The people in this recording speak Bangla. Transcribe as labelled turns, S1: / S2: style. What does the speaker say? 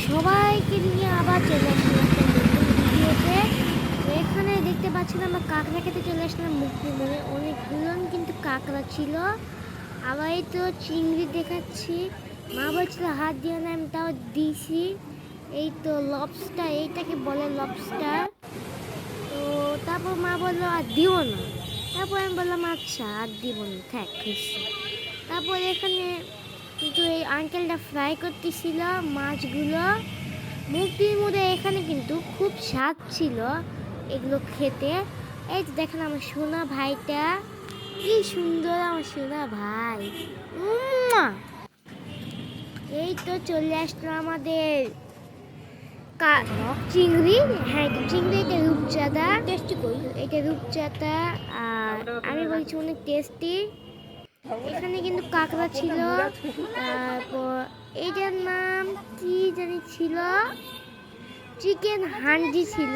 S1: সবাইকে নিয়ে আবার চলে আসলাম একটা নতুন ভিডিওতে। তো এখানে দেখতে পাচ্ছিলাম আমরা কাঁকড়া খেতে চলে আসলাম মুক্তিমোড়ে। অনেকগুলো কিন্তু কাঁকড়া ছিল, আবার এই তো চিংড়ি দেখাচ্ছি। মা বলছিল হাত দিয়ে না, আমি তাও দিয়েছি। এই তো লবস্টার, এইটাকে বলে লবস্টার। তো তারপর মা বললো আর দিও না, তারপর আমি বললাম আচ্ছা আর দিব না, থাক খুশি। তারপর এখানে কিন্তু এই আঙ্কেলটা ফ্রাই করতেছিল মাছগুলো মুরগির মধ্যে। এখানে কিন্তু খুব স্বাদ ছিল এগুলো খেতে। এই তো দেখেন আমার সোনা ভাইটা, কি সুন্দর আমার সোনা ভাই। উম্মা! এই তো চলে আসলো আমাদের চিংড়ি। হ্যাঁ এটা চিংড়ি, এটা রূপচাঁদা। টেস্টি কই, এটা রূপচাঁদা। আর আমি বলছি অনেক টেস্টি। এখানে কিন্তু কাঁকড়া ছিল, তারপর এইটার নাম কি জানি ছিল, চিকেন হান্ডি ছিল।